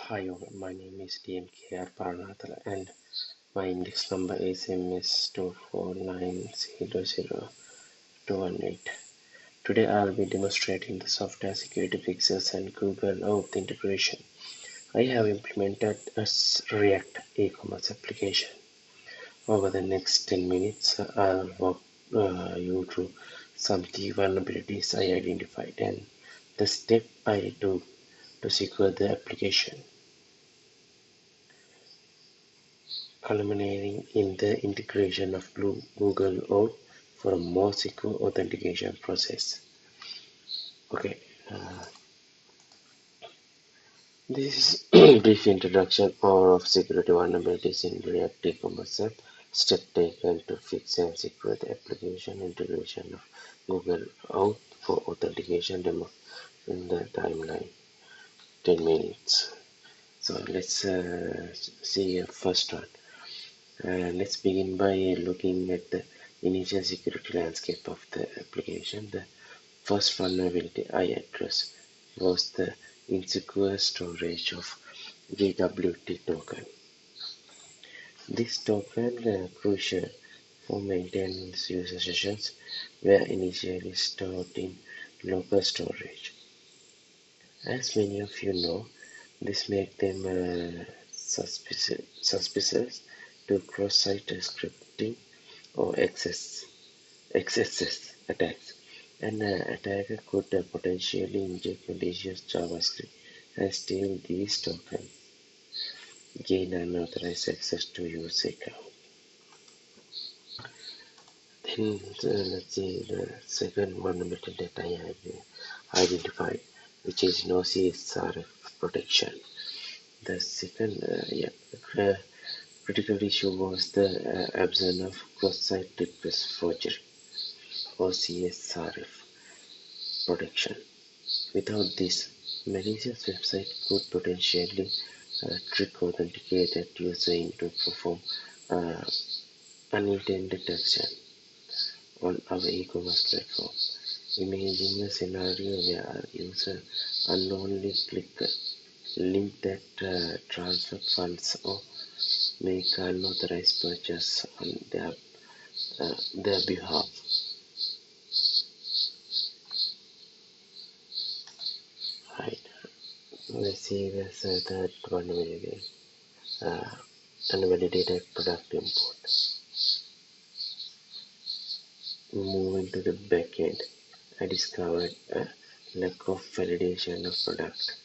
Hi, all. My name is DMKR Paranathala and my index number is MS249000218. Today I'll be demonstrating the software security fixes and Google Auth integration I have implemented as React e-commerce application. Over the next 10 minutes, I'll walk you through some key vulnerabilities I identified and the step I took to secure the application, culminating in the integration of Google Auth for a more secure authentication process. Okay, this is brief introduction of security vulnerabilities in React e-commerce app. Step taken to fix and secure the application, integration of Google Auth for authentication, demo in the timeline 10 minutes. So let's see first one. Let's begin by looking at the initial security landscape of the application. The first vulnerability I addressed was the insecure storage of JWT token. This token crucial for maintaining user sessions were initially stored in local storage. As many of you know, this makes them suspicious to cross-site scripting or XSS attacks. An attacker could potentially inject malicious JavaScript and steal these tokens, gain unauthorized access to user account. Then let's see the second vulnerability that I have identified, which is no CSRF protection. The second critical issue was the absence of cross-site request forgery or CSRF protection. Without this, malicious website could potentially trick authenticated user into perform uh, unintended action on our e-commerce platform. Imagine a scenario where a user unknowingly click a link that transfer funds or make unauthorized purchase on their behalf. Right. Let's see the third vulnerability. Uh, Unvalidated product import. Moving to the backend, I discovered a lack of validation of product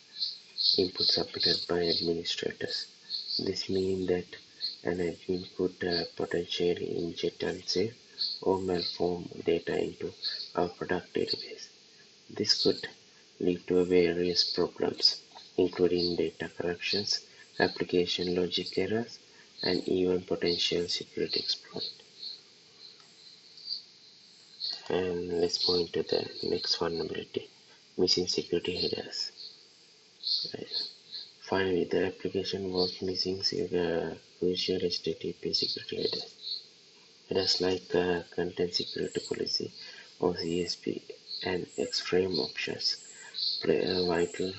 input submitted by administrators. This means that an admin could potentially inject unsafe or malform data into our product database. This could lead to various problems, including data corruptions, application logic errors, and even potential security exploit. And let's point to the next vulnerability, missing security headers. Finally, the application was missing crucial HTTP security headers. Headers like Content Security Policy or CSP and X-Frame options play a vital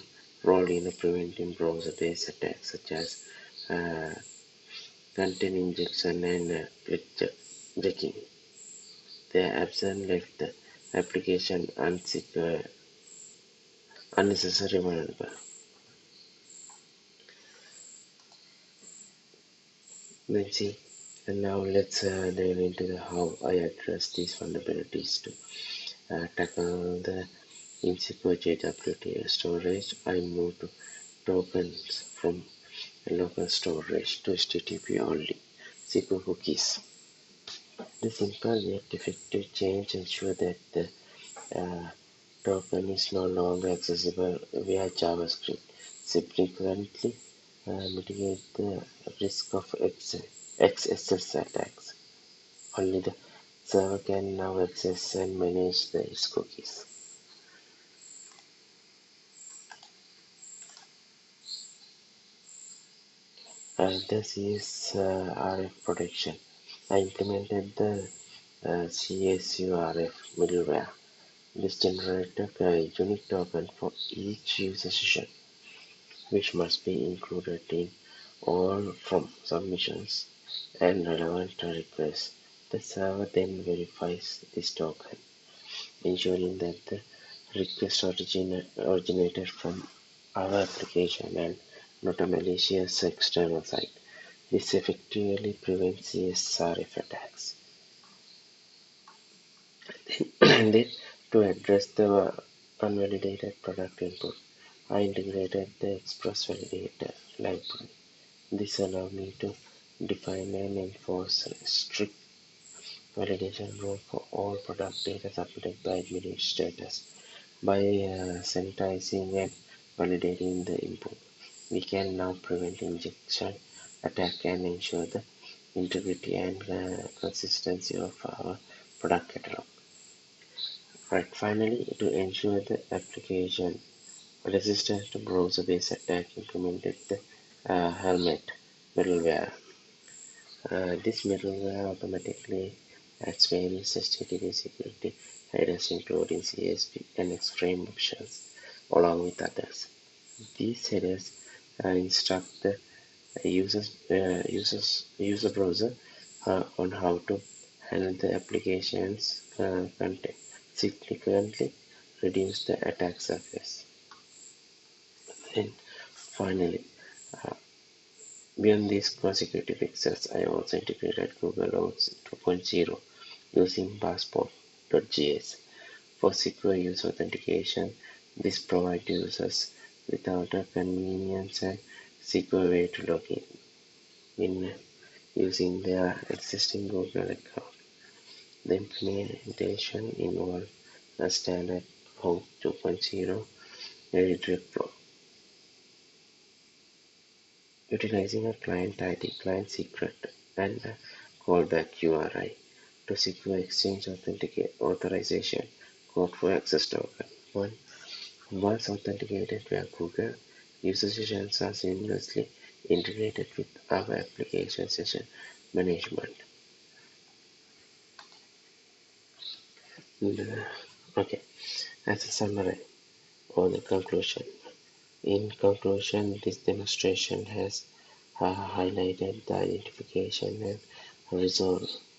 role in preventing browser-based attacks such as uh, content injection and jacking. Their absence left the application unnecessarily vulnerable. Let's see. And now let's delve into how I address these vulnerabilities to tackle the insecure JWT storage. I moved to tokens from local storage to HTTP only secure cookies. The simple yet effective change ensures that the uh, token is no longer accessible via JavaScript. Significantly mitigate the risk of XSS attacks. Only the server can now access and manage its cookies. This is RF protection. I implemented the CSURF middleware. This generated a unique token for each user session. which must be included in all from submissions and relevant requests. The server then verifies this token, ensuring that the request originated from our application and not a malicious external site. This effectively prevents CSRF attacks. And then to address the unvalidated product input, I integrated the Express Validator library. This allows me to define and enforce a strict validation rule for all product data submitted by administrators. By sanitizing and validating the input, we can now prevent injection attack and ensure the integrity and consistency of our product catalog. Right, finally, to ensure the application resistance to browser-based attack, implemented the Helmet middleware. This middleware automatically adds various HTTP security headers including CSP and extreme options along with others. These headers instruct the user browser on how to handle the application's content, significantly reduce the attack surface. And finally, uh, beyond these core security fixes, I also integrated Google Oath 2.0 using Passport.js for secure user authentication. This provides users without a convenience and secure way to log in using their existing Google account. The implementation involved a standard Oath 2.0 redirect flow, utilizing a client ID, client secret, and a callback URI to secure exchange authorization code for access token. Once authenticated via Google, user sessions are seamlessly integrated with our application session management. Okay, as a summary or the conclusion. In conclusion, this demonstration has highlighted the identification and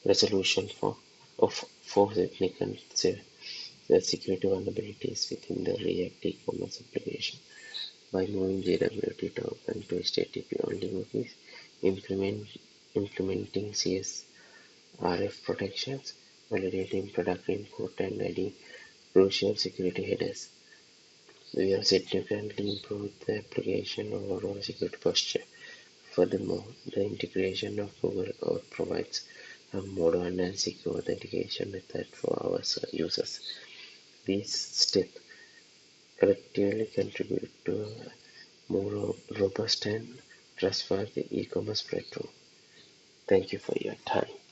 resolution of four significant security vulnerabilities within the React e-commerce application. By moving JWT token to HTTP only cookies, implementing CSRF protections, validating product input, and adding crucial security headers, we have significantly improved the application overall security posture. Furthermore, the integration of Google Auth provides a modern and secure authentication method for our users. These steps collectively contribute to a more robust and trustworthy e-commerce platform. Thank you for your time.